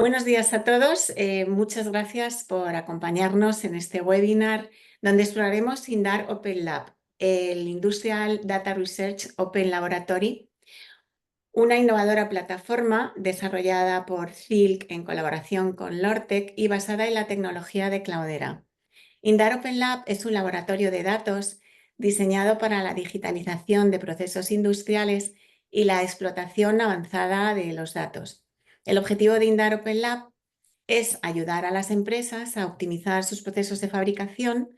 Buenos días a todos. Muchas gracias por acompañarnos en este webinar donde exploraremos Indar Open Lab, el Industrial Data Research Open Laboratory, una innovadora plataforma desarrollada por Silk en colaboración con Lortec y basada en la tecnología de Cloudera. Indar Open Lab es un laboratorio de datos diseñado para la digitalización de procesos industriales y la explotación avanzada de los datos. El objetivo de Indar Open Lab es ayudar a las empresas a optimizar sus procesos de fabricación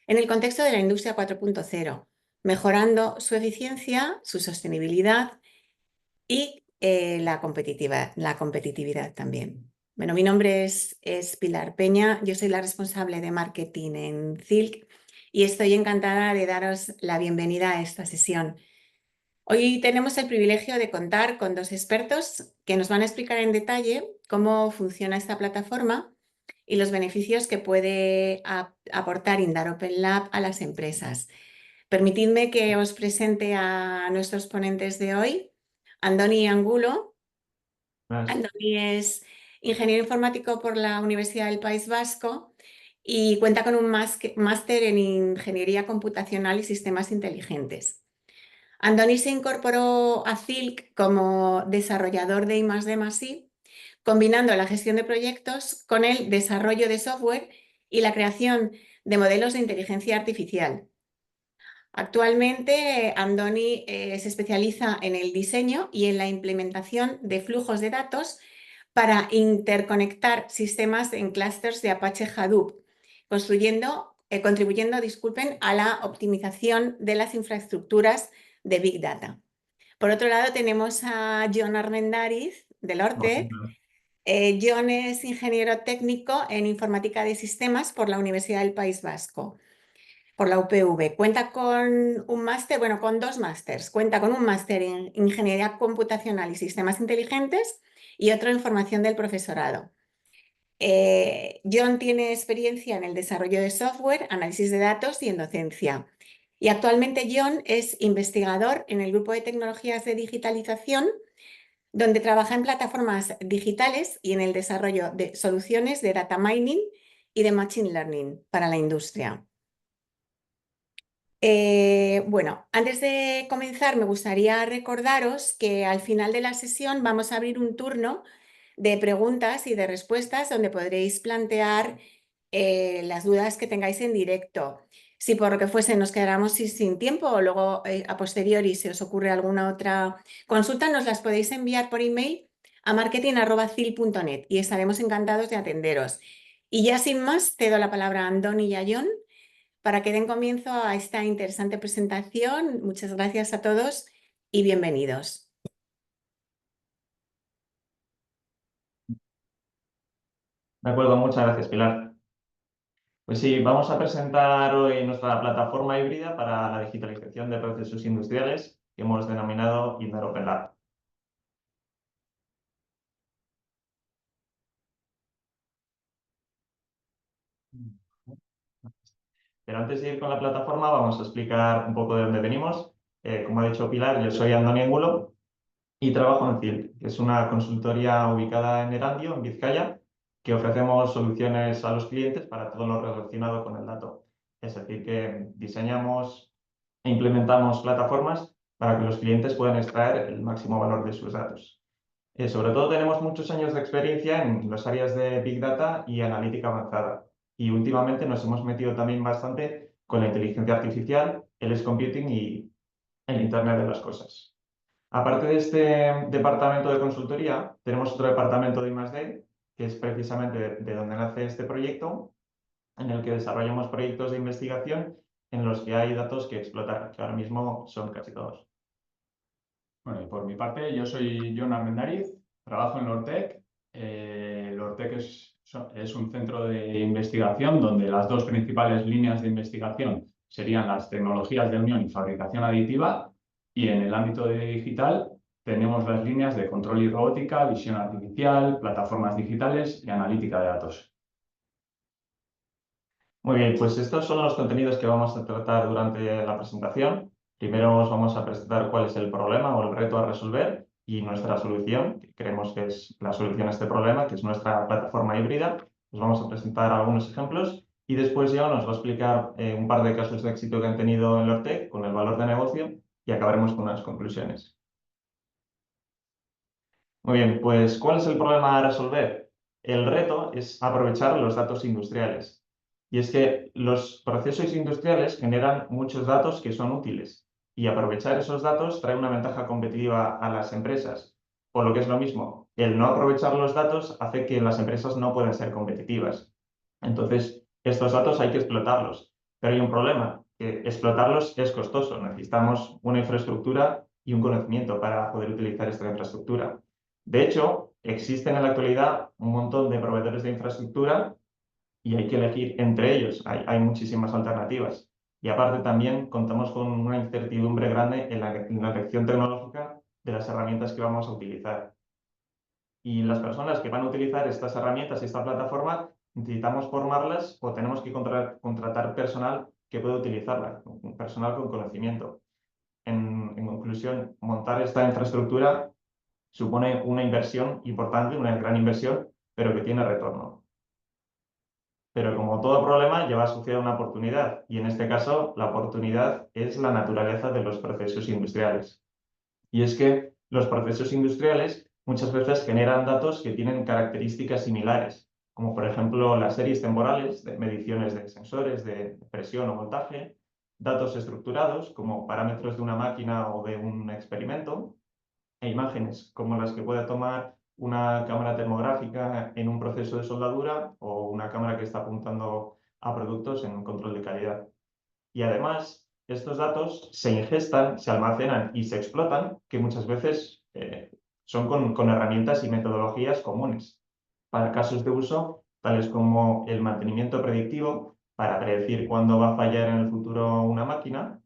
en el contexto de la industria 4.0, mejorando su eficiencia, su sostenibilidad y la competitividad también. Bueno, mi nombre es Pilar Peña, yo soy la responsable de marketing en Silk y estoy encantada de daros la bienvenida a esta sesión. Hoy tenemos el privilegio de contar con dos expertos que nos van a explicar en detalle cómo funciona esta plataforma y los beneficios que puede aportar Indar Open Lab a las empresas. Permitidme que os presente a nuestros ponentes de hoy. Andoni Angulo. Andoni es ingeniero informático por la Universidad del País Vasco y cuenta con un máster en Ingeniería Computacional y Sistemas Inteligentes. Andoni se incorporó a Silk como desarrollador de I+D+I, combinando la gestión de proyectos con el desarrollo de software y la creación de modelos de inteligencia artificial. Actualmente, Andoni se especializa en el diseño y en la implementación de flujos de datos para interconectar sistemas en clústeres de Apache Hadoop, contribuyendo, a la optimización de las infraestructuras de Big Data. Por otro lado, tenemos a Jon Armendariz, de Lortec. Jon es ingeniero técnico en informática de sistemas por la Universidad del País Vasco, por la UPV. Cuenta con un máster, bueno, con dos másters. Cuenta con un máster en Ingeniería Computacional y Sistemas Inteligentes y otro en Formación del Profesorado. Jon tiene experiencia en el desarrollo de software, análisis de datos y en docencia. Y actualmente Jon es investigador en el Grupo de Tecnologías de Digitalización, donde trabaja en plataformas digitales y en el desarrollo de soluciones de data mining y de machine learning para la industria. Bueno, antes de comenzar me gustaría recordaros que al final de la sesión vamos a abrir un turno de preguntas y de respuestas donde podréis plantear las dudas que tengáis en directo. Si por lo que fuese nos quedáramos sin tiempo o luego a posteriori si os ocurre alguna otra consulta, nos las podéis enviar por email a marketing@cil.net y estaremos encantados de atenderos. Y ya sin más, cedo la palabra a Andoni y a Jon para que den comienzo a esta interesante presentación. Muchas gracias a todos y bienvenidos. De acuerdo, muchas gracias, Pilar. Pues sí, vamos a presentar hoy nuestra plataforma híbrida para la digitalización de procesos industriales que hemos denominado Indar Open Lab. Pero antes de ir con la plataforma, vamos a explicar un poco de dónde venimos. Como ha dicho Pilar, yo soy Andoni Angulo y trabajo en Silk, que es una consultoría ubicada en Erandio, en Vizcaya, que ofrecemos soluciones a los clientes para todo lo relacionado con el dato. Es decir, que diseñamos e implementamos plataformas para que los clientes puedan extraer el máximo valor de sus datos. Sobre todo tenemos muchos años de experiencia en las áreas de Big Data y analítica avanzada. Y últimamente nos hemos metido también bastante con la inteligencia artificial, el edge computing y el Internet de las cosas. Aparte de este departamento de consultoría, tenemos otro departamento de I+D, que es precisamente de donde nace este proyecto, en el que desarrollamos proyectos de investigación en los que hay datos que explotar, que ahora mismo son casi todos. Bueno, y por mi parte, yo soy Jon Armendariz, trabajo en Lortec. Lortec es un centro de investigación donde las dos principales líneas de investigación serían las tecnologías de unión y fabricación aditiva, y en el ámbito de digital tenemos las líneas de control y robótica, visión artificial, plataformas digitales y analítica de datos. Muy bien, pues estos son los contenidos que vamos a tratar durante la presentación. Primero os vamos a presentar cuál es el problema o el reto a resolver y nuestra solución, que creemos que es la solución a este problema, que es nuestra plataforma híbrida. Os vamos a presentar algunos ejemplos y después ya nos va a explicar un par de casos de éxito que han tenido en Lortec con el valor de negocio y acabaremos con unas conclusiones. Muy bien, pues ¿cuál es el problema a resolver? El reto es aprovechar los datos industriales. Y es que los procesos industriales generan muchos datos que son útiles y aprovechar esos datos trae una ventaja competitiva a las empresas. O lo que es lo mismo, el no aprovechar los datos hace que las empresas no puedan ser competitivas. Entonces, estos datos hay que explotarlos. Pero hay un problema, que explotarlos es costoso. Necesitamos una infraestructura y un conocimiento para poder utilizar esta infraestructura. De hecho, existen en la actualidad un montón de proveedores de infraestructura y hay que elegir entre ellos. Hay muchísimas alternativas. Y aparte también contamos con una incertidumbre grande en la elección tecnológica de las herramientas que vamos a utilizar. Y las personas que van a utilizar estas herramientas y esta plataforma, necesitamos formarlas o tenemos que contratar personal que pueda utilizarla, personal con conocimiento. En conclusión, montar esta infraestructura supone una inversión importante, una gran inversión, pero que tiene retorno. Pero como todo problema lleva asociada una oportunidad y en este caso la oportunidad es la naturaleza de los procesos industriales. Y es que los procesos industriales muchas veces generan datos que tienen características similares, como por ejemplo las series temporales de mediciones de sensores de presión o voltaje, datos estructurados como parámetros de una máquina o de un experimento, e imágenes como las que puede tomar una cámara termográfica en un proceso de soldadura o una cámara que está apuntando a productos en un control de calidad. Y además, estos datos se ingestan, se almacenan y se explotan, que muchas veces son con herramientas y metodologías comunes para casos de uso, tales como el mantenimiento predictivo, para predecir cuándo va a fallar en el futuro una máquina,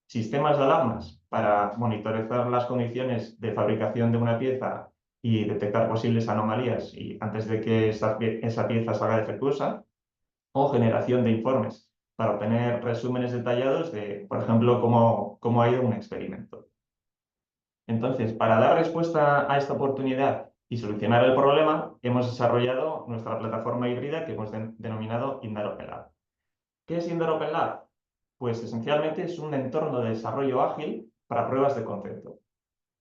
sistemas de alarmas para monitorizar las condiciones de fabricación de una pieza y detectar posibles anomalías antes de que esa pieza salga defectuosa, o generación de informes para obtener resúmenes detallados de, por ejemplo, cómo ha ido un experimento. Entonces, para dar respuesta a esta oportunidad y solucionar el problema, hemos desarrollado nuestra plataforma híbrida que hemos denominado Indar Open Lab. ¿Qué es Indar Open Lab? Pues esencialmente es un entorno de desarrollo ágil para pruebas de concepto.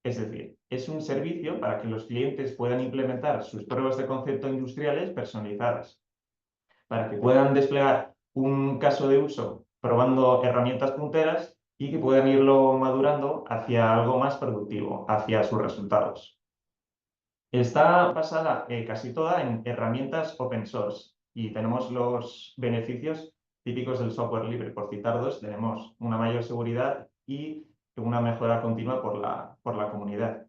Es decir, es un servicio para que los clientes puedan implementar sus pruebas de concepto industriales personalizadas, para que puedan desplegar un caso de uso probando herramientas punteras y que puedan irlo madurando hacia algo más productivo, hacia sus resultados. Está basada casi toda en herramientas open source y tenemos los beneficios típicos del software libre. Por citar dos, tenemos una mayor seguridad y una mejora continua por la comunidad.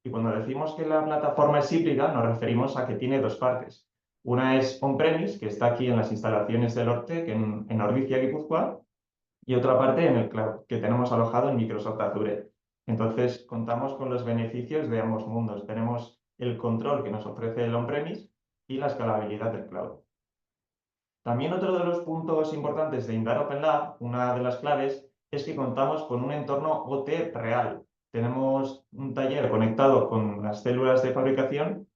Y cuando decimos que la plataforma es híbrida, nos referimos a que tiene dos partes. Una es on-premise, que está aquí en las instalaciones del Ortec, en Ordizia, Guipúzcoa, y otra parte en el cloud, que tenemos alojado en Microsoft Azure. Entonces, contamos con los beneficios de ambos mundos. Tenemos el control que nos ofrece el on-premise y la escalabilidad del cloud. También otro de los puntos importantes de Indar Open Lab, una de las claves, es que contamos con un entorno OT real. Tenemos un taller conectado con las células de fabricación,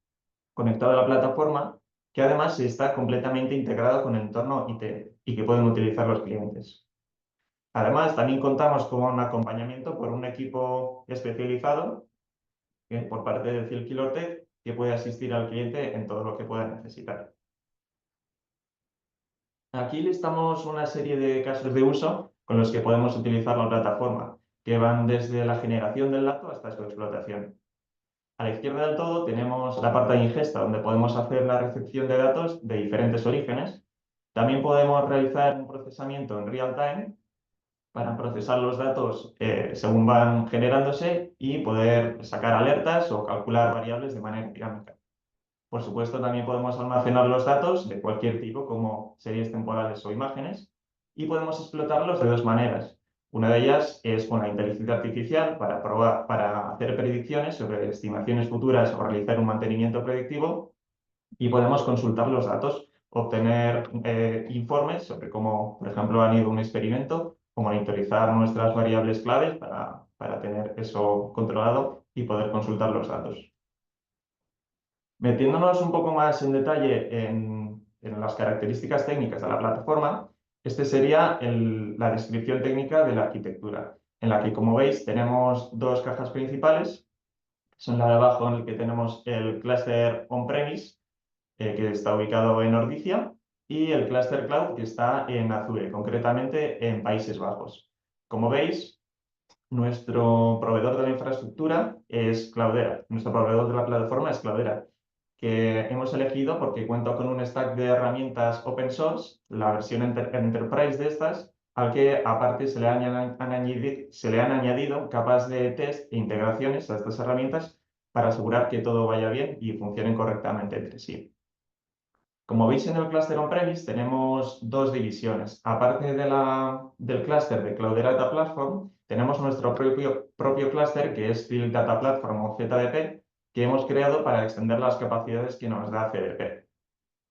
conectado a la plataforma, que además está completamente integrado con el entorno IT y que pueden utilizar los clientes. Además, también contamos con un acompañamiento por un equipo especializado por parte de Cilki Ortec que puede asistir al cliente en todo lo que pueda necesitar. Aquí listamos una serie de casos de uso con los que podemos utilizar la plataforma, que van desde la generación del dato hasta su explotación. A la izquierda del todo tenemos la parte de ingesta, donde podemos hacer la recepción de datos de diferentes orígenes. También podemos realizar un procesamiento en real time para procesar los datos según van generándose y poder sacar alertas o calcular variables de manera dinámica. Por supuesto, también podemos almacenar los datos de cualquier tipo, como series temporales o imágenes, y podemos explotarlos de dos maneras. Una de ellas es con la inteligencia artificial para hacer predicciones sobre estimaciones futuras o realizar un mantenimiento predictivo, y podemos consultar los datos, obtener informes sobre cómo, por ejemplo, han ido un experimento, o monitorizar nuestras variables claves para tener eso controlado y poder consultar los datos. Metiéndonos un poco más en detalle en las características técnicas de la plataforma, este sería la descripción técnica de la arquitectura, en la que, como veis, tenemos dos cajas principales. Son la de abajo, en el que tenemos el clúster on-premise, que está ubicado en Ordizia, y el clúster cloud, que está en Azure, concretamente en Países Bajos. Como veis, nuestro proveedor de la infraestructura es Cloudera, nuestro proveedor de la plataforma es Cloudera, que hemos elegido porque cuenta con un stack de herramientas open source, la versión Enterprise de estas, al que aparte se le han añadido capas de test e integraciones a estas herramientas para asegurar que todo vaya bien y funcionen correctamente entre sí. Como veis, en el clúster on-premise tenemos dos divisiones. Aparte del clúster de Cloudera Data Platform, tenemos nuestro propio clúster, que es Field Data Platform o ZDP, que hemos creado para extender las capacidades que nos da CDP.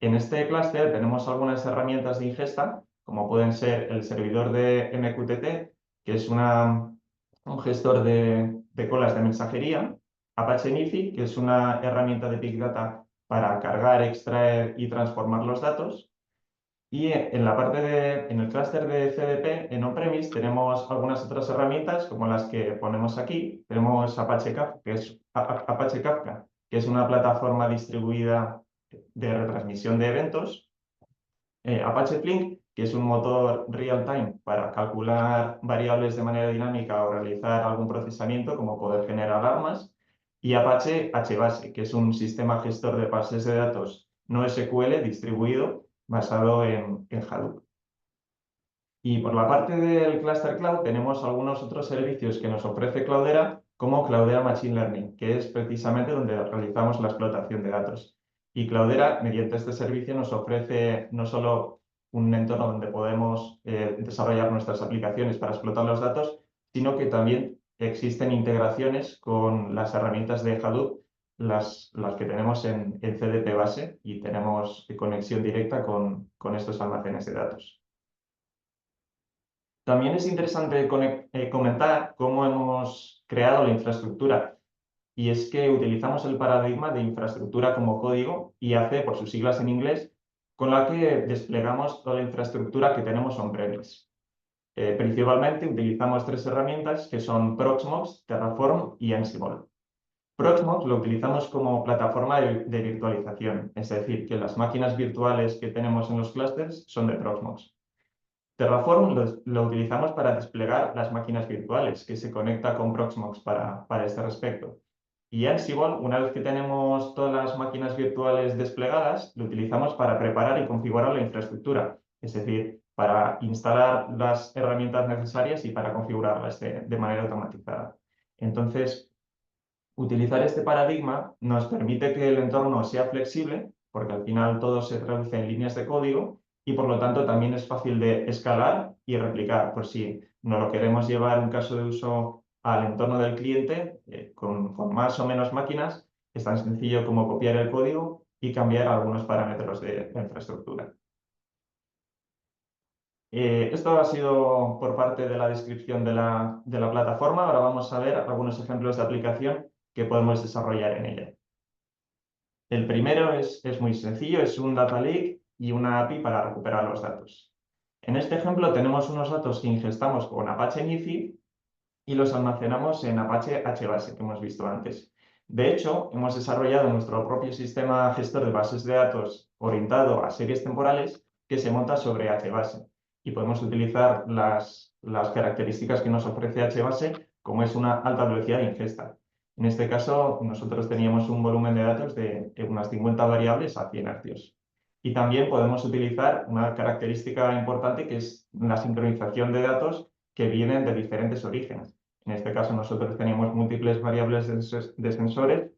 En este clúster tenemos algunas herramientas de ingesta, como pueden ser el servidor de MQTT, que es un gestor de colas de mensajería, Apache Nifi, que es una herramienta de Big Data para cargar, extraer y transformar los datos. Y en el clúster de CDP, en on-premise, tenemos algunas otras herramientas, como las que ponemos aquí. Tenemos Apache Kafka, que es una plataforma distribuida de retransmisión de eventos. Apache Flink, que es un motor real-time para calcular variables de manera dinámica o realizar algún procesamiento, como poder generar alarmas. Y Apache HBase, que es un sistema gestor de bases de datos no SQL distribuido basado en Hadoop. Y por la parte del Cluster Cloud tenemos algunos otros servicios que nos ofrece Cloudera, como Cloudera Machine Learning, que es precisamente donde realizamos la explotación de datos. Y Cloudera, mediante este servicio, nos ofrece no solo un entorno donde podemos desarrollar nuestras aplicaciones para explotar los datos, sino que también existen integraciones con las herramientas de Hadoop, las que tenemos en CDP base, y tenemos conexión directa con estos almacenes de datos. También es interesante comentar cómo hemos creado la infraestructura, y es que utilizamos el paradigma de infraestructura como código, IAC por sus siglas en inglés, con la que desplegamos toda la infraestructura que tenemos on-premise. Principalmente utilizamos tres herramientas que son Proxmox, Terraform y Ansible. Proxmox lo utilizamos como plataforma de virtualización, es decir, que las máquinas virtuales que tenemos en los clusters son de Proxmox. Terraform lo utilizamos para desplegar las máquinas virtuales, que se conecta con Proxmox para este respecto. Y Ansible, una vez que tenemos todas las máquinas virtuales desplegadas, lo utilizamos para preparar y configurar la infraestructura, es decir, para instalar las herramientas necesarias y para configurarlas de manera automatizada. Entonces, utilizar este paradigma nos permite que el entorno sea flexible, porque al final todo se traduce en líneas de código, y por lo tanto también es fácil de escalar y replicar. Por si no lo queremos llevar un caso de uso al entorno del cliente, con más o menos máquinas, es tan sencillo como copiar el código y cambiar algunos parámetros de la infraestructura. Esto ha sido por parte de la descripción de la plataforma. Ahora vamos a ver algunos ejemplos de aplicación que podemos desarrollar en ella. El primero es muy sencillo, es un data lake y una API para recuperar los datos. En este ejemplo tenemos unos datos que ingestamos con Apache Nifi y los almacenamos en Apache HBase, que hemos visto antes. De hecho, hemos desarrollado nuestro propio sistema gestor de bases de datos orientado a series temporales que se monta sobre HBase. Y podemos utilizar las características que nos ofrece HBase, como es una alta velocidad de ingesta. En este caso, nosotros teníamos un volumen de datos de unas 50 variables a 100 hercios. Y también podemos utilizar una característica importante, que es la sincronización de datos que vienen de diferentes orígenes. En este caso, nosotros teníamos múltiples variables de sensores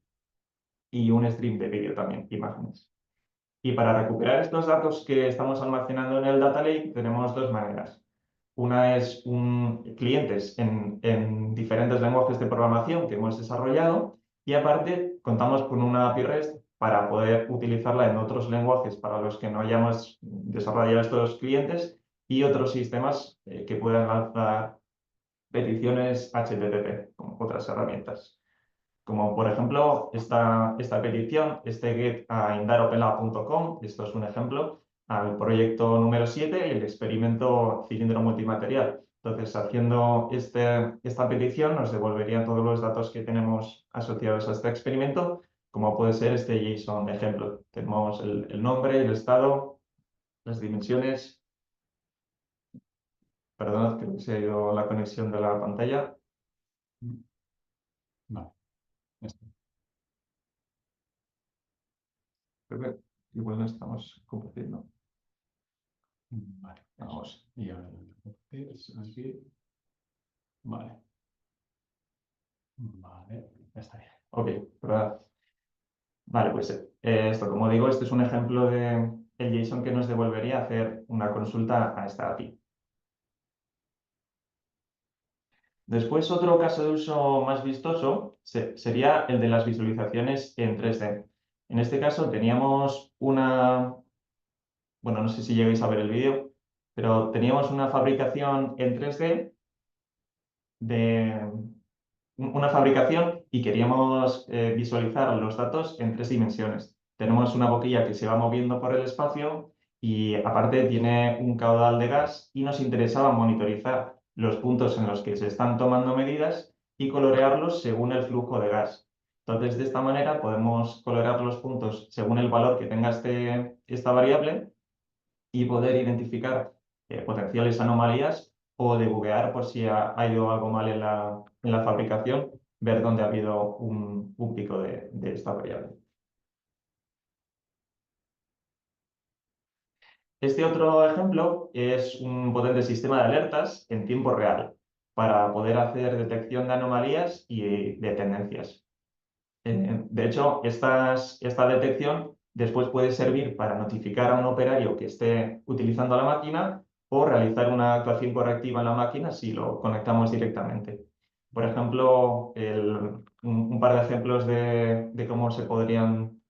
y un stream de vídeo también, imágenes. Y para recuperar estos datos que estamos almacenando en el Data Lake, tenemos dos maneras. Una es clientes en diferentes lenguajes de programación que hemos desarrollado, y aparte contamos con una API REST para poder utilizarla en otros lenguajes para los que no hayamos desarrollado estos clientes, y otros sistemas que puedan lanzar peticiones HTTP, como otras herramientas. como por ejemplo esta petición, este get a indaropenlab.com, esto es un ejemplo, al proyecto número 7 y el experimento cilindro multimaterial. Entonces, haciendo esta petición nos devolvería todos los datos que tenemos asociados a este experimento, como puede ser este JSON de ejemplo. Tenemos el nombre, el estado, las dimensiones. Perdonad, creo que se ha ido la conexión de la pantalla. Vale, ya está. Creo que igual no estamos compartiendo. Vale, Vamos. y ahora aquí. Vale. Vale, ya está bien. Ok, perdón. Vale, pues esto, como digo, este es un ejemplo de el JSON que nos devolvería hacer una consulta a esta API. Después, otro caso de uso más vistoso sería el de las visualizaciones en 3D. En este caso teníamos bueno, no sé si llegáis a ver el vídeo, pero teníamos una fabricación en 3D de una fabricación y queríamos visualizar los datos en 3 dimensiones. Tenemos una boquilla que se va moviendo por el espacio y aparte tiene un caudal de gas y nos interesaba monitorizar los puntos en los que se están tomando medidas y colorearlos según el flujo de gas. Entonces, de esta manera podemos colorear los puntos según el valor que tenga esta variable y poder identificar potenciales anomalías o debuguear por si ha ido algo mal en la fabricación, ver dónde ha habido un pico de esta variable. Este otro ejemplo es un potente sistema de alertas en tiempo real para poder hacer detección de anomalías y de tendencias. De hecho, esta detección después puede servir para notificar a un operario que esté utilizando la máquina o realizar una actuación correctiva en la máquina si lo conectamos directamente. Por ejemplo, un par de ejemplos de cómo se podrían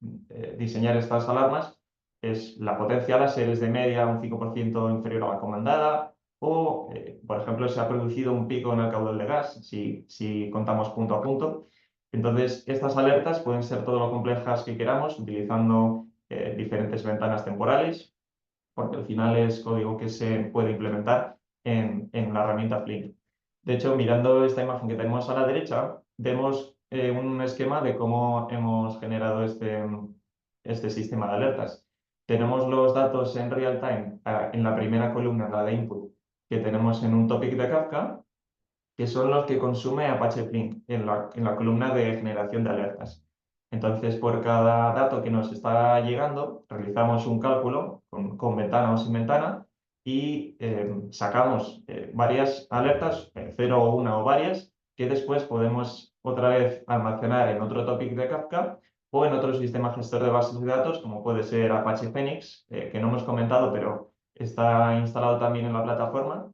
diseñar estas alarmas es la potencia láser es de media un 5% inferior a la comandada o, por ejemplo, se ha producido un pico en el caudal de gas si contamos punto a punto. Entonces, estas alertas pueden ser todo lo complejas que queramos, utilizando diferentes ventanas temporales, porque al final es código que se puede implementar en la herramienta Flink. De hecho, mirando esta imagen que tenemos a la derecha, vemos un esquema de cómo hemos generado este sistema de alertas. Tenemos los datos en real time en la primera columna, la de input, que tenemos en un topic de Kafka, que son los que consume Apache Flink en la columna de generación de alertas. Entonces, por cada dato que nos está llegando, realizamos un cálculo con ventana o sin ventana y sacamos varias alertas, 0 o 1 o varias, que después podemos otra vez almacenar en otro topic de Kafka o en otro sistema gestor de bases de datos, como puede ser Apache Phoenix, que no hemos comentado, pero está instalado también en la plataforma.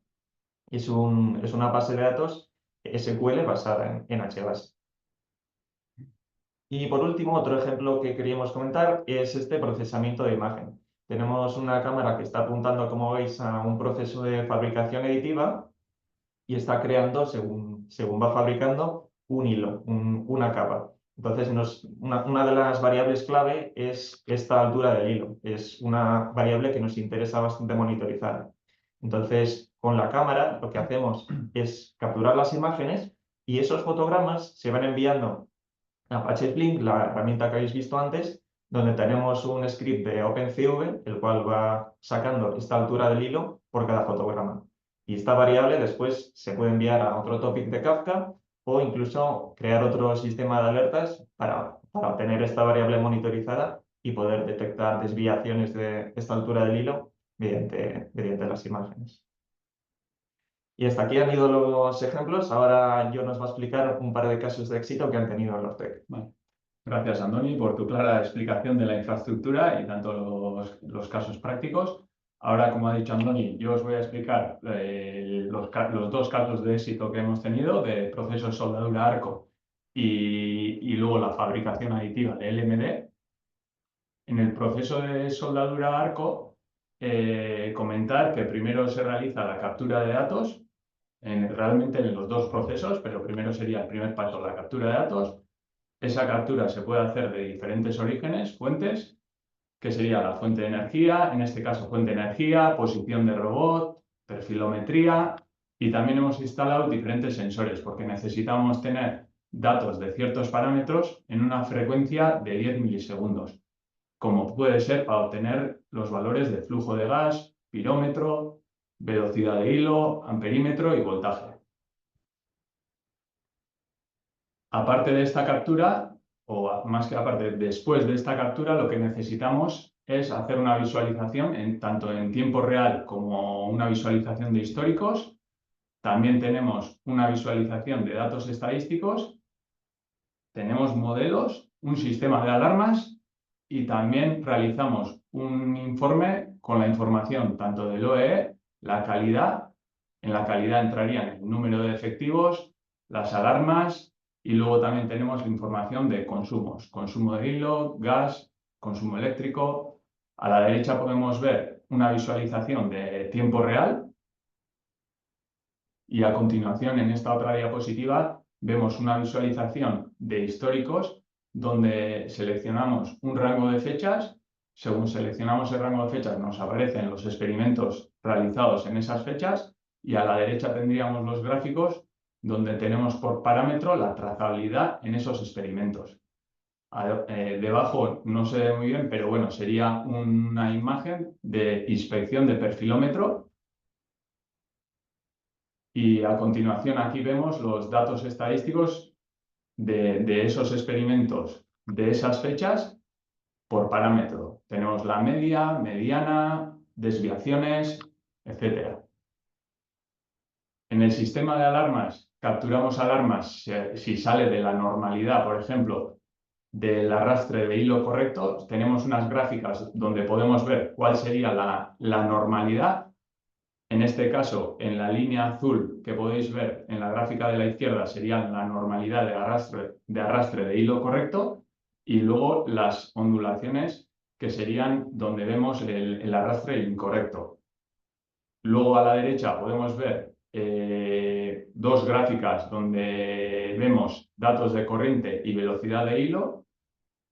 Es una base de datos SQL basada en HBase. Y por último, otro ejemplo que queríamos comentar es este procesamiento de imagen. Tenemos una cámara que está apuntando, como veis, a un proceso de fabricación aditiva y está creando, según va fabricando, un hilo, una capa. Entonces, una de las variables clave es esta altura del hilo. Es una variable que nos interesa bastante monitorizar. Entonces, con la cámara lo que hacemos es capturar las imágenes y esos fotogramas se van enviando a Apache Flink, la herramienta que habéis visto antes, donde tenemos un script de OpenCV, el cual va sacando esta altura del hilo por cada fotograma. Y esta variable después se puede enviar a otro topic de Kafka o incluso crear otro sistema de alertas para obtener esta variable monitorizada y poder detectar desviaciones de esta altura del hilo mediante las imágenes. Y hasta aquí han ido los ejemplos. Ahora yo nos va a explicar un par de casos de éxito que han tenido en Lortec. Vale. Gracias, Andoni, por tu clara explicación de la infraestructura y tanto los casos prácticos. Ahora, como ha dicho Andoni, yo os voy a explicar los dos casos de éxito que hemos tenido de proceso de soldadura arco y luego la fabricación aditiva de LMD. En el proceso de soldadura arco, comentar que primero se realiza la captura de datos, realmente en los dos procesos, pero primero sería el primer paso la captura de datos. Esa captura se puede hacer de diferentes orígenes, fuentes, que sería la fuente de energía, en este caso fuente de energía, posición de robot, perfilometría, y también hemos instalado diferentes sensores porque necesitamos tener datos de ciertos parámetros en una frecuencia de 10 milisegundos, como puede ser para obtener los valores de flujo de gas, pirómetro, velocidad de hilo, amperímetro y voltaje. Aparte de esta captura, o más que aparte, después de esta captura, lo que necesitamos es hacer una visualización tanto en tiempo real como una visualización de históricos. También tenemos una visualización de datos estadísticos, tenemos modelos, un sistema de alarmas y también realizamos un informe con la información tanto del OEE, la calidad, en la calidad entrarían el número de efectivos, las alarmas y luego también tenemos la información de consumos, consumo de hilo, gas, consumo eléctrico. A la derecha podemos ver una visualización de tiempo real y a continuación en esta otra diapositiva vemos una visualización de históricos donde seleccionamos un rango de fechas. Según seleccionamos el rango de fechas nos aparecen los experimentos realizados en esas fechas y a la derecha tendríamos los gráficos donde tenemos por parámetro la trazabilidad en esos experimentos. Debajo no se ve muy bien, pero bueno, sería una imagen de inspección de perfilómetro. Y a continuación aquí vemos los datos estadísticos de esos experimentos de esas fechas por parámetro. Tenemos la media, mediana, desviaciones, etc. En el sistema de alarmas capturamos alarmas si sale de la normalidad, por ejemplo, del arrastre de hilo correcto. Tenemos unas gráficas donde podemos ver cuál sería la normalidad. En este caso, en la línea azul que podéis ver en la gráfica de la izquierda sería la normalidad de arrastre de hilo correcto y luego las ondulaciones que serían donde vemos el arrastre incorrecto. Luego a la derecha podemos ver dos gráficas donde vemos datos de corriente y velocidad de hilo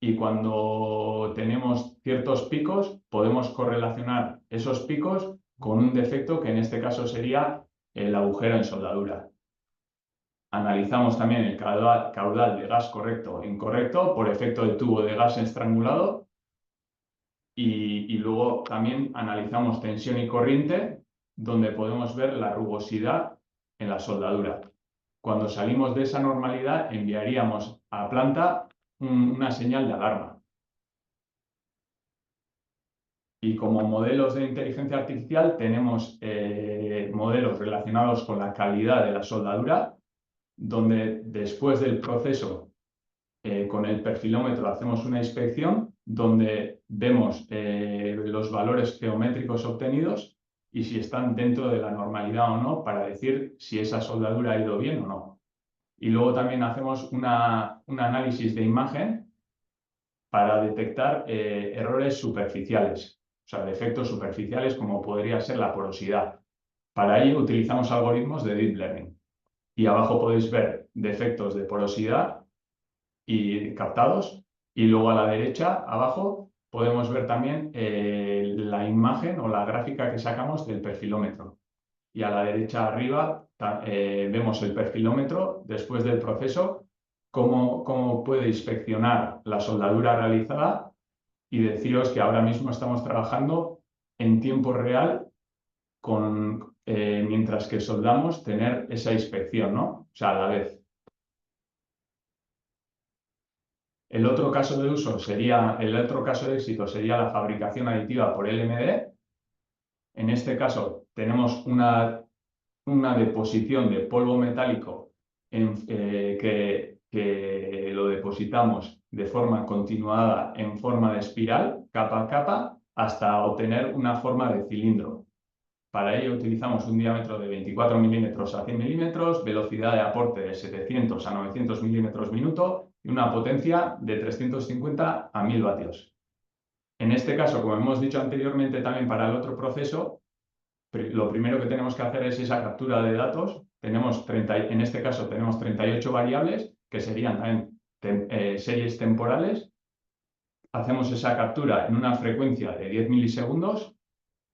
y cuando tenemos ciertos picos podemos correlacionar esos picos con un defecto que en este caso sería el agujero en soldadura. Analizamos también el caudal de gas correcto o incorrecto por efecto del tubo de gas estrangulado y luego también analizamos tensión y corriente donde podemos ver la rugosidad en la soldadura. Cuando salimos de esa normalidad enviaríamos a planta una señal de alarma. Y como modelos de inteligencia artificial tenemos modelos relacionados con la calidad de la soldadura, donde después del proceso con el perfilómetro hacemos una inspección donde vemos los valores geométricos obtenidos y si están dentro de la normalidad o no para decir si esa soldadura ha ido bien o no. Y luego también hacemos un análisis de imagen para detectar errores superficiales, o sea, defectos superficiales como podría ser la porosidad. Para ello utilizamos algoritmos de Deep Learning. Y abajo podéis ver defectos de porosidad y captados. Y luego a la derecha, abajo, podemos ver también la imagen o la gráfica que sacamos del perfilómetro. Y a la derecha arriba vemos el perfilómetro después del proceso, cómo puede inspeccionar la soldadura realizada y deciros que ahora mismo estamos trabajando en tiempo real mientras que soldamos tener esa inspección, ¿no? O sea, a la vez. El otro caso de éxito sería la fabricación aditiva por LMD. En este caso tenemos una deposición de polvo metálico que lo depositamos de forma continuada en forma de espiral, capa a capa, hasta obtener una forma de cilindro. Para ello utilizamos un diámetro de 24 milímetros a 100 milímetros, velocidad de aporte de 700 a 900 milímetros minuto y una potencia de 350 a 1000 vatios. En este caso, como hemos dicho anteriormente también para el otro proceso, lo primero que tenemos que hacer es esa captura de datos. En este caso tenemos 38 variables que serían también series temporales, hacemos esa captura en una frecuencia de 10 milisegundos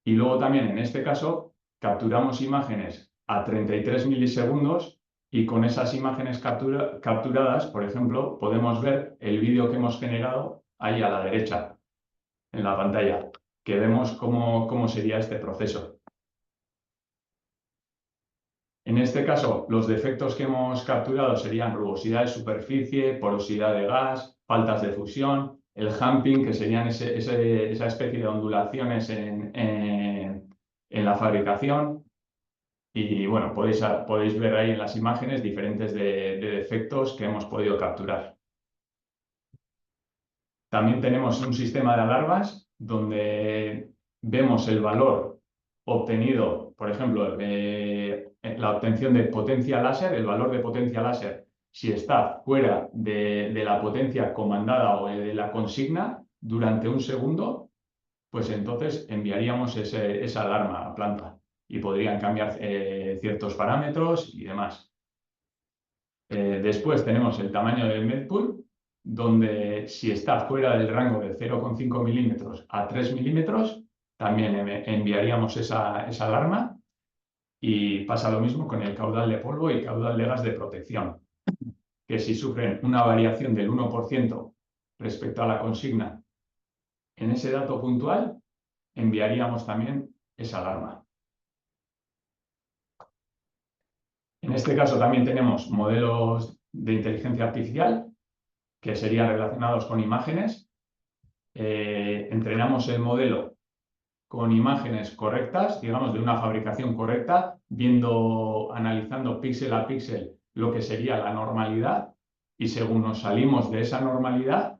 y luego también en este caso capturamos imágenes a 33 milisegundos y con esas imágenes capturadas, por ejemplo, podemos ver el vídeo que hemos generado ahí a la derecha en la pantalla, que vemos cómo sería este proceso. En este caso, los defectos que hemos capturado serían rugosidad de superficie, porosidad de gas, faltas de fusión, el humping, que serían esa especie de ondulaciones en la fabricación. Y bueno, podéis ver ahí en las imágenes diferentes de defectos que hemos podido capturar. También tenemos un sistema de alarmas donde vemos el valor obtenido, por ejemplo, la obtención de potencia láser, el valor de potencia láser, si está fuera de la potencia comandada o de la consigna durante un segundo, pues entonces enviaríamos esa alarma a planta y podrían cambiar ciertos parámetros y demás. Después tenemos el tamaño del mempool, donde si está fuera del rango de 0,5 milímetros a 3 milímetros, también enviaríamos esa alarma. Y pasa lo mismo con el caudal de polvo y caudal de gas de protección, que si sufren una variación del 1% respecto a la consigna en ese dato puntual, enviaríamos también esa alarma. En este caso también tenemos modelos de inteligencia artificial que serían relacionados con imágenes. Entrenamos el modelo con imágenes correctas, digamos, de una fabricación correcta, analizando píxel a píxel lo que sería la normalidad, y según nos salimos de esa normalidad,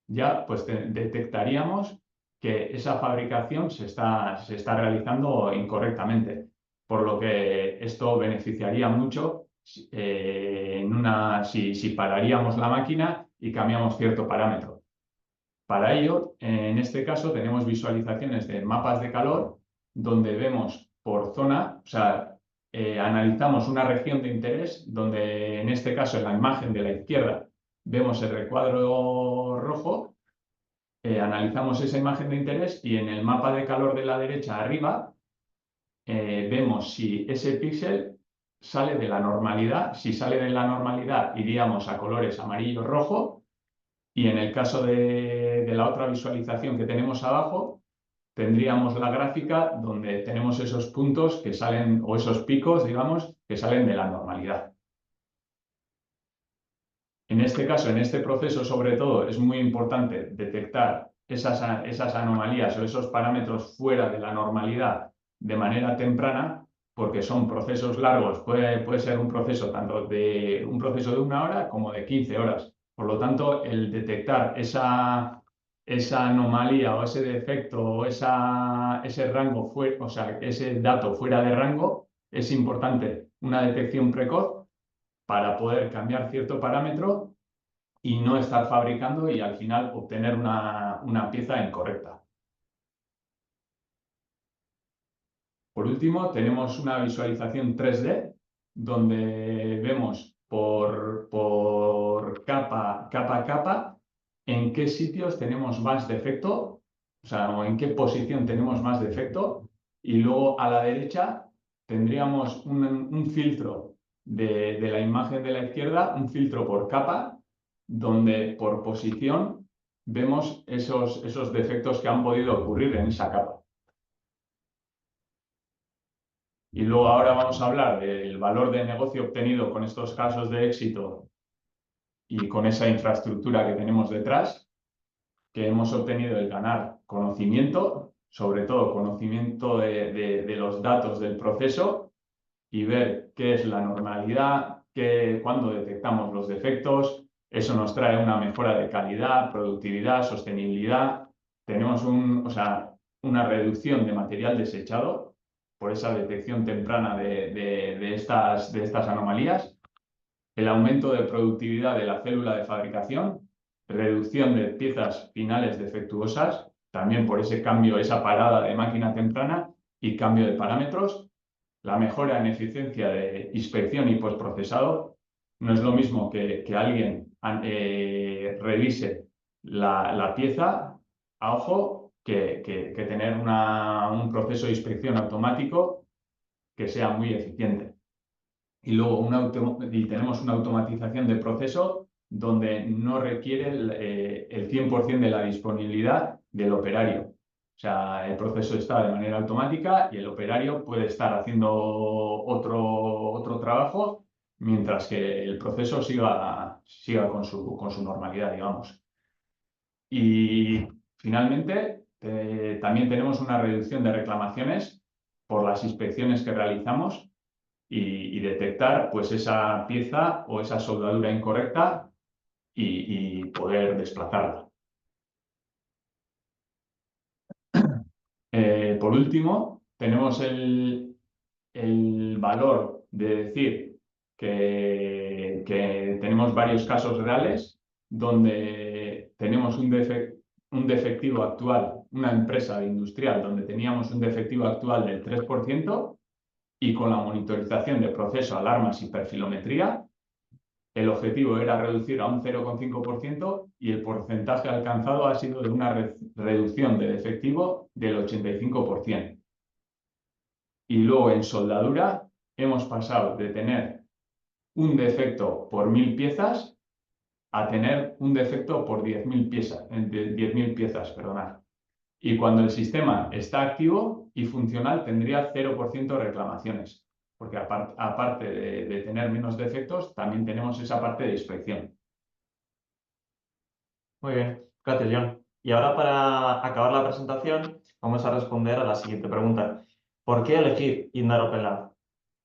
ya pues detectaríamos que esa fabricación se está realizando incorrectamente, por lo que esto beneficiaría mucho si pararíamos la máquina y cambiamos cierto parámetro. Para ello, en este caso, tenemos visualizaciones de mapas de calor donde vemos por zona, o sea, analizamos una región de interés donde, en este caso, en la imagen de la izquierda, vemos el recuadro rojo, analizamos esa imagen de interés y en el mapa de calor de la derecha arriba vemos si ese píxel sale de la normalidad. Si sale de la normalidad, iríamos a colores amarillo-rojo. Y en el caso de la otra visualización que tenemos abajo, tendríamos la gráfica donde tenemos esos puntos que salen, o esos picos, digamos, que salen de la normalidad. En este caso, en este proceso, sobre todo, es muy importante detectar esas anomalías o esos parámetros fuera de la normalidad de manera temprana, porque son procesos largos. Puede ser un proceso tanto de 1 hora como de 15 horas. Por lo tanto, el detectar esa anomalía o ese defecto o ese rango, o sea, ese dato fuera de rango, es importante una detección precoz para poder cambiar cierto parámetro y no estar fabricando y al final obtener una pieza incorrecta. Por último, tenemos una visualización 3D donde vemos por capa a capa en qué sitios tenemos más defecto, o sea, o en qué posición tenemos más defecto, y luego a la derecha tendríamos un filtro de la imagen de la izquierda, un filtro por capa, donde por posición vemos esos defectos que han podido ocurrir en esa capa. Y luego ahora vamos a hablar del valor de negocio obtenido con estos casos de éxito y con esa infraestructura que tenemos detrás, que hemos obtenido el ganar conocimiento, sobre todo conocimiento de los datos del proceso, y ver qué es la normalidad, cuándo detectamos los defectos. Eso nos trae una mejora de calidad, productividad, sostenibilidad. Tenemos una reducción de material desechado por esa detección temprana de estas anomalías, el aumento de productividad de la célula de fabricación, reducción de piezas finales defectuosas, también por ese cambio, esa parada de máquina temprana y cambio de parámetros, la mejora en eficiencia de inspección y postprocesado. No es lo mismo que alguien revise la pieza, a ojo, que tener un proceso de inspección automático que sea muy eficiente. Y luego tenemos una automatización del proceso donde no requiere el 100% de la disponibilidad del operario. O sea, el proceso está de manera automática y el operario puede estar haciendo otro trabajo mientras que el proceso siga con su normalidad, digamos. Y finalmente, también tenemos una reducción de reclamaciones por las inspecciones que realizamos y detectar pues esa pieza o esa soldadura incorrecta y poder desplazarla. Por último, tenemos el valor de decir que tenemos varios casos reales donde tenemos un defectivo actual, una empresa industrial donde teníamos un defectivo actual del 3%, y con la monitorización de proceso, alarmas y perfilometría, el objetivo era reducir a un 0,5% y el porcentaje alcanzado ha sido de una reducción de efectivo del 85%. Y luego en soldadura hemos pasado de tener un defecto por 1000 piezas a tener un defecto por 10.000 piezas, perdonad. Y cuando el sistema está activo y funcional tendría 0% de reclamaciones, porque aparte de tener menos defectos, también tenemos esa parte de inspección. Muy bien, gracias, John. Y ahora para acabar la presentación, vamos a responder a la siguiente pregunta. ¿Por qué elegir Indar Open Lab?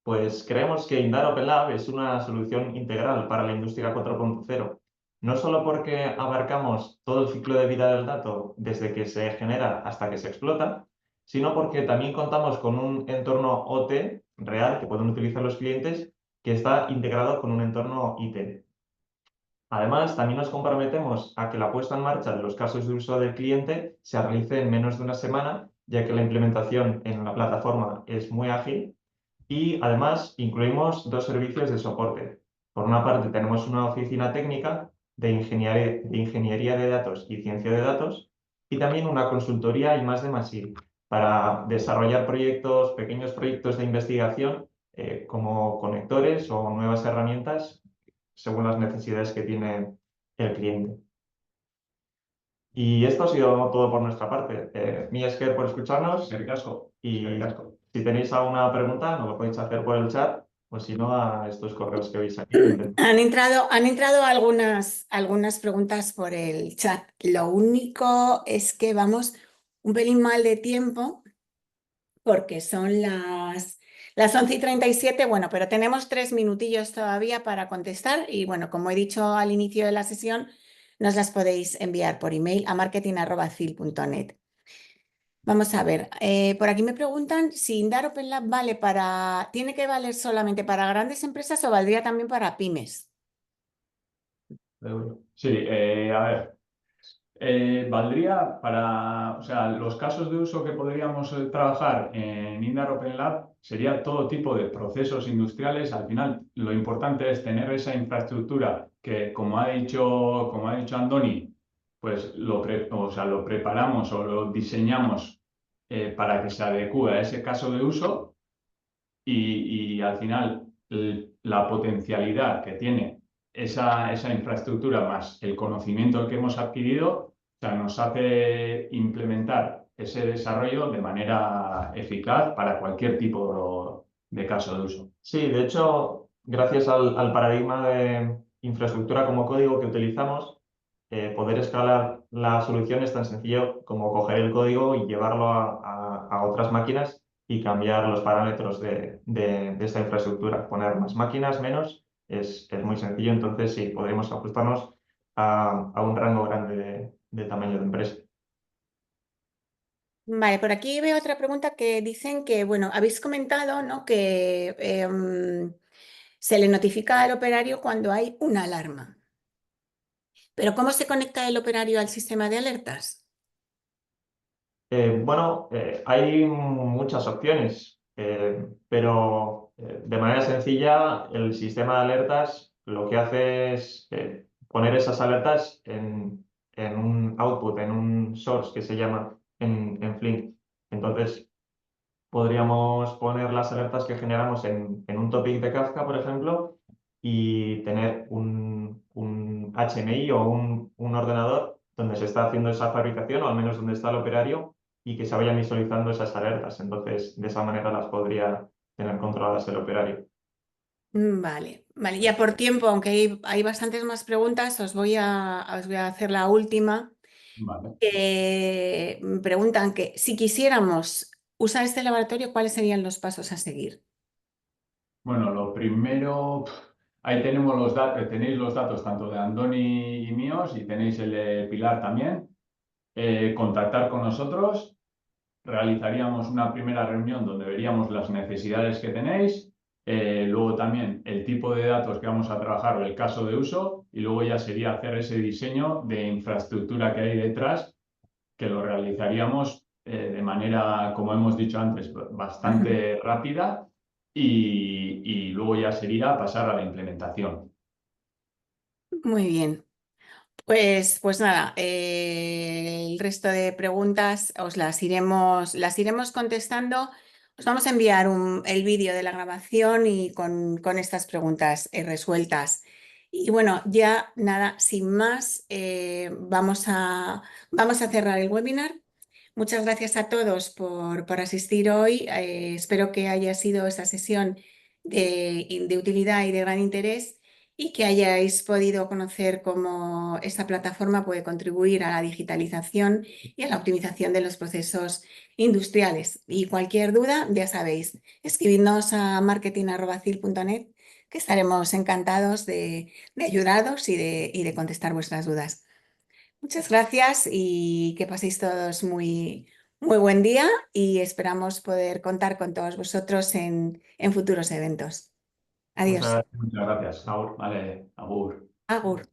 Pues creemos que Indar Open Lab es una solución integral para la industria 4.0, no solo porque abarcamos todo el ciclo de vida del dato desde que se genera hasta que se explota, sino porque también contamos con un entorno OT real que pueden utilizar los clientes que está integrado con un entorno IT. Además, también nos comprometemos a que la puesta en marcha de los casos de uso del cliente se realice en menos de una semana, ya que la implementación en la plataforma es muy ágil. Y además incluimos dos servicios de soporte. Por una parte tenemos una oficina técnica de ingeniería de datos y ciencia de datos y también una consultoría I+D+I para desarrollar pequeños proyectos de investigación como conectores o nuevas herramientas según las necesidades que tiene el cliente. Y esto ha sido todo por nuestra parte. Mil esker por escucharnos. Y si tenéis alguna pregunta, nos lo podéis hacer por el chat o si no, a estos correos que veis aquí. Han entrado algunas preguntas por el chat. Lo único es que vamos un pelín mal de tiempo porque son las 11:37, bueno, pero tenemos 3 minutillos todavía para contestar y bueno, como he dicho al inicio de la sesión, nos las podéis enviar por email a marketing@cil.net. Vamos a ver, por aquí me preguntan si Indar Open Lab tiene que valer solamente para grandes empresas o valdría también para pymes. Sí, a ver, valdría para, o sea, los casos de uso que podríamos trabajar en Indar Open Lab sería todo tipo de procesos industriales. Al final, lo importante es tener esa infraestructura que, como ha dicho Andoni, pues lo preparamos o lo diseñamos para que se adecue a ese caso de uso y al final la potencialidad que tiene esa infraestructura más el conocimiento que hemos adquirido, o sea, nos hace implementar ese desarrollo de manera eficaz para cualquier tipo de caso de uso. Sí, de hecho, gracias al paradigma de infraestructura como código que utilizamos, poder escalar la solución es tan sencillo como coger el código y llevarlo a otras máquinas y cambiar los parámetros de esta infraestructura. Poner más máquinas, menos, es muy sencillo. Entonces, sí, podremos ajustarnos a un rango grande de tamaño de empresa. Vale, por aquí veo otra pregunta que dicen que, bueno, habéis comentado, ¿no?, que se le notifica al operario cuando hay una alarma. Pero ¿cómo se conecta el operario al sistema de alertas? Bueno, hay muchas opciones, pero de manera sencilla el sistema de alertas lo que hace es poner esas alertas en un output, en un source que se llama en Flink. Entonces, podríamos poner las alertas que generamos en un topic de Kafka, por ejemplo, y tener un HMI o un ordenador donde se está haciendo esa fabricación, o al menos donde está el operario, y que se vayan visualizando esas alertas. Entonces, de esa manera las podría tener controladas el operario. Vale, vale. Ya por tiempo, aunque hay bastantes más preguntas, os voy a hacer la última. Vale. Me preguntan que si quisiéramos usar este laboratorio, ¿cuáles serían los pasos a seguir? Bueno, lo primero, ahí tenemos los datos, tenéis los datos tanto de Andoni y míos y tenéis el de Pilar también. Contactar con nosotros, realizaríamos una primera reunión donde veríamos las necesidades que tenéis, luego también el tipo de datos que vamos a trabajar o el caso de uso, y luego ya sería hacer ese diseño de infraestructura que hay detrás, que lo realizaríamos de manera, como hemos dicho antes, bastante rápida, y luego ya sería pasar a la implementación. Muy bien. Pues nada, el resto de preguntas os las iremos contestando. Os vamos a enviar el vídeo de la grabación y con estas preguntas resueltas. Y bueno, ya nada, sin más, vamos a cerrar el webinar. Muchas gracias a todos por asistir hoy. Espero que haya sido esta sesión de utilidad y de gran interés, y que hayáis podido conocer cómo esta plataforma puede contribuir a la digitalización y a la optimización de los procesos industriales. Y cualquier duda, ya sabéis, escribidnos a marketing@cil.net, que estaremos encantados de ayudaros y de contestar vuestras dudas. Muchas gracias y que paséis todos muy buen día, y esperamos poder contar con todos vosotros en futuros eventos. Adiós. Muchas gracias, Saur. Vale, agur. Agur.